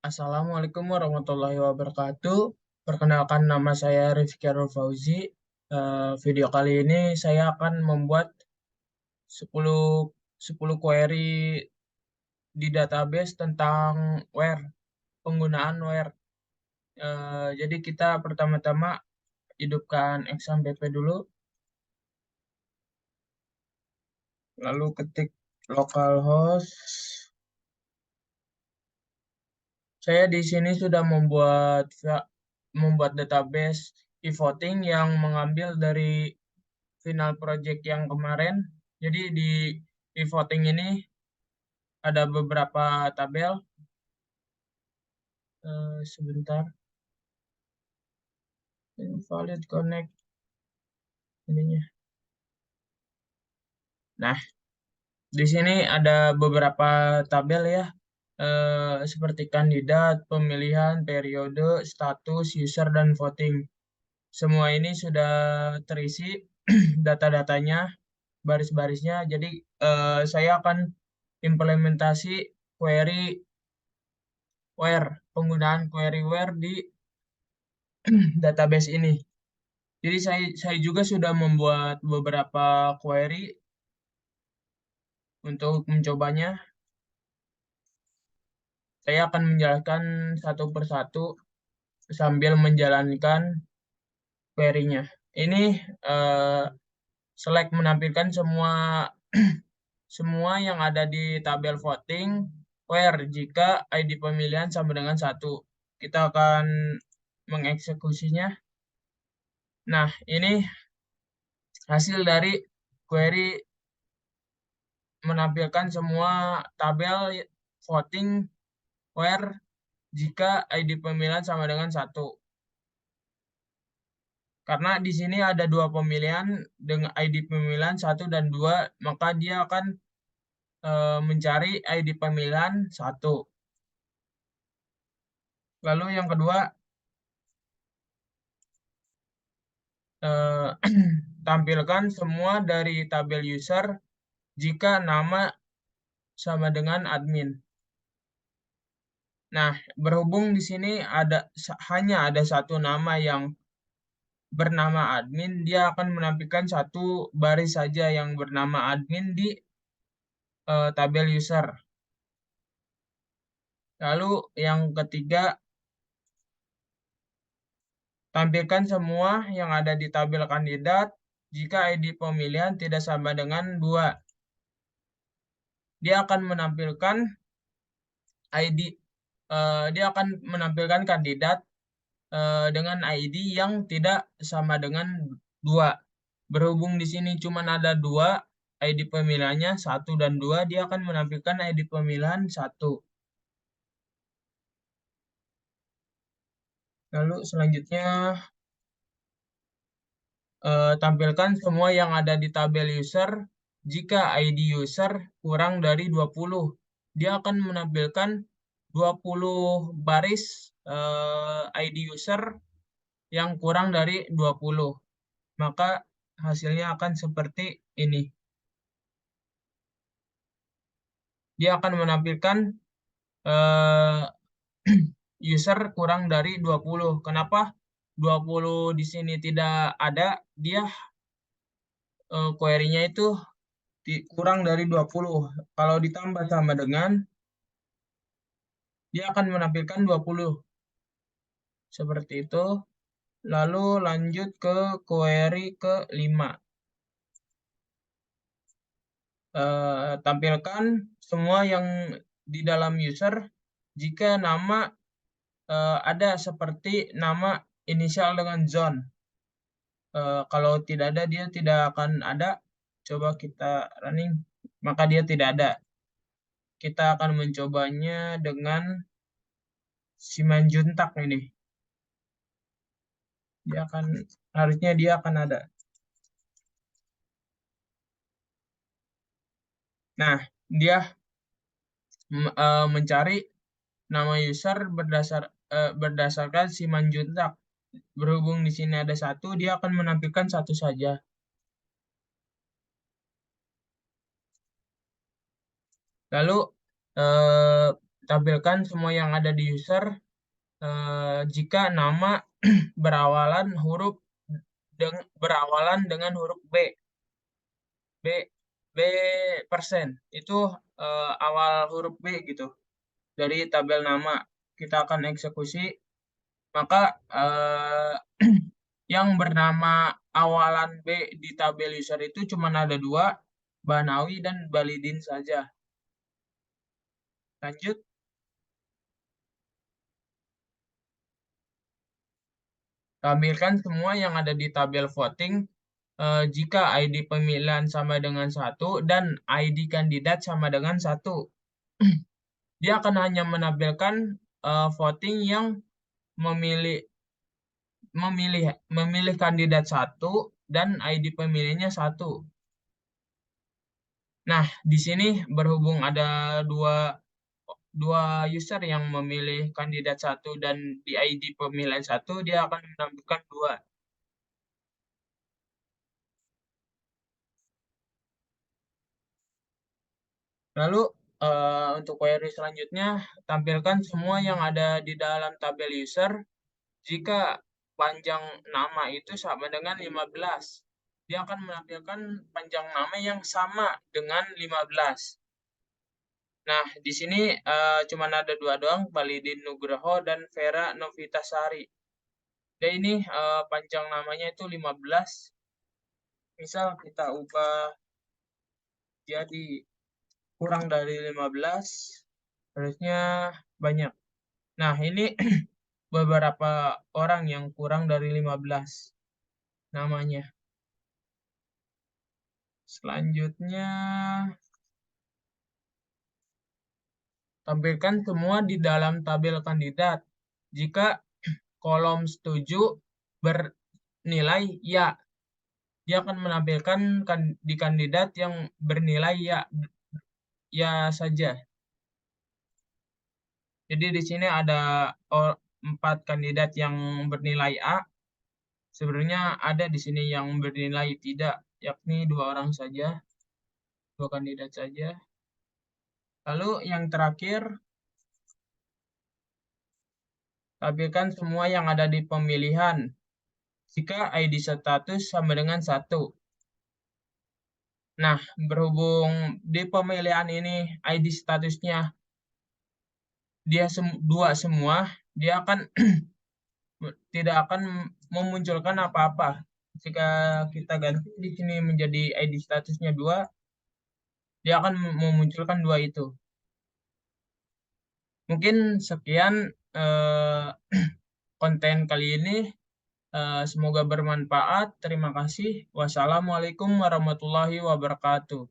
Assalamualaikum warahmatullahi wabarakatuh. Perkenalkan, nama saya Rifki Arul Fauzi. Video kali ini saya akan membuat 10 10 query di database tentang where, penggunaan where. Jadi kita pertama-tama hidupkan XAMPP dulu, lalu ketik localhost. Saya di sini sudah membuat database e-voting yang mengambil dari final project yang kemarin. Jadi di e-voting ini ada beberapa tabel. Sebentar. Invalid connect ininya. Nah, di sini ada beberapa tabel ya. Seperti kandidat, pemilihan, periode, status, user, dan voting. Semua ini sudah terisi data-datanya, baris-barisnya. Jadi saya akan implementasi query where, penggunaan query where di database ini. Jadi saya juga sudah membuat beberapa query untuk mencobanya. Saya akan menjelaskan satu persatu sambil menjalankan query-nya. Ini eh, select menampilkan semua semua yang ada di tabel voting where jika ID pemilihan sama dengan 1. Kita akan mengeksekusinya. Nah, ini hasil dari query menampilkan semua tabel voting where jika ID pemilihan sama dengan 1. Karena di sini ada dua pemilihan dengan ID pemilihan 1 dan 2, maka dia akan mencari ID pemilihan 1. Lalu yang kedua, eh, tampilkan semua dari tabel user jika nama sama dengan admin. Nah, berhubung di sini hanya ada satu nama yang bernama admin, dia akan menampilkan satu baris saja yang bernama admin di tabel user. Lalu yang ketiga, tampilkan semua yang ada di tabel kandidat jika ID pemilihan tidak sama dengan 2. Dia akan menampilkan ID, dia akan menampilkan kandidat dengan ID yang tidak sama dengan 2. Berhubung di sini cuma ada 2 ID pemilihannya 1 dan 2, dia akan menampilkan ID pemilihan 1. Lalu selanjutnya tampilkan semua yang ada di tabel user jika ID user kurang dari 20. Dia akan menampilkan 20 baris ID user yang kurang dari 20. Maka hasilnya akan seperti ini. Dia akan menampilkan eh, user kurang dari 20. Kenapa 20 di sini tidak ada? Dia query-nya itu kurang dari 20. Kalau ditambah sama dengan, dia akan menampilkan 20. Seperti itu. Lalu lanjut ke query ke-5. Tampilkan semua yang di dalam user jika nama ada seperti nama inisial dengan zone. Kalau tidak ada, dia tidak akan ada. Coba kita running, maka dia tidak ada. Kita akan mencobanya dengan Simanjuntak ini. Harusnya dia akan ada. Nah, dia mencari nama user berdasarkan Simanjuntak. Berhubung di sini ada 1, dia akan menampilkan 1 saja. Lalu tampilkan semua yang ada di user jika nama berawalan dengan huruf B. B B persen itu awal huruf B gitu dari tabel nama. Kita akan eksekusi, maka yang bernama awalan B di tabel user itu cuma ada dua, Banawi dan Balidin saja. Lanjut. Tampilkan semua yang ada di tabel voting jika ID pemilihan sama dengan 1 dan ID kandidat sama dengan 1. Dia akan hanya menampilkan voting yang memilih memilih memilih kandidat 1 dan ID pemilihnya 1. Nah, di sini berhubung ada dua dua user yang memilih kandidat 1 dan di ID pemilihan 1, dia akan menampilkan 2. Lalu untuk query selanjutnya, tampilkan semua yang ada di dalam tabel user jika panjang nama itu sama dengan 15. Dia akan menampilkan panjang nama yang sama dengan 15. Nah, di sini cuma ada dua doang, Balidin Nugroho dan Vera Novitasari. Dan ini panjang namanya itu 15. Misal kita ubah jadi kurang dari 15, harusnya banyak. Nah, ini beberapa orang yang kurang dari 15 namanya. Selanjutnya, tampilkan semua di dalam tabel kandidat. Jika kolom setuju bernilai ya, dia akan menampilkan di kandidat yang bernilai ya, ya saja. Jadi di sini ada 4 kandidat yang bernilai A. Sebenarnya ada di sini yang bernilai tidak, yakni 2 orang saja, 2 kandidat saja. Lalu yang terakhir, tampilkan semua yang ada di pemilihan jika ID status sama dengan 1. Nah, berhubung di pemilihan ini ID statusnya dia 2 semua, dia akan tidak akan memunculkan apa-apa. Jika kita ganti di sini menjadi ID statusnya 2, dia akan memunculkan 2 itu. Mungkin sekian konten kali ini. Semoga bermanfaat. Terima kasih. Wassalamualaikum warahmatullahi wabarakatuh.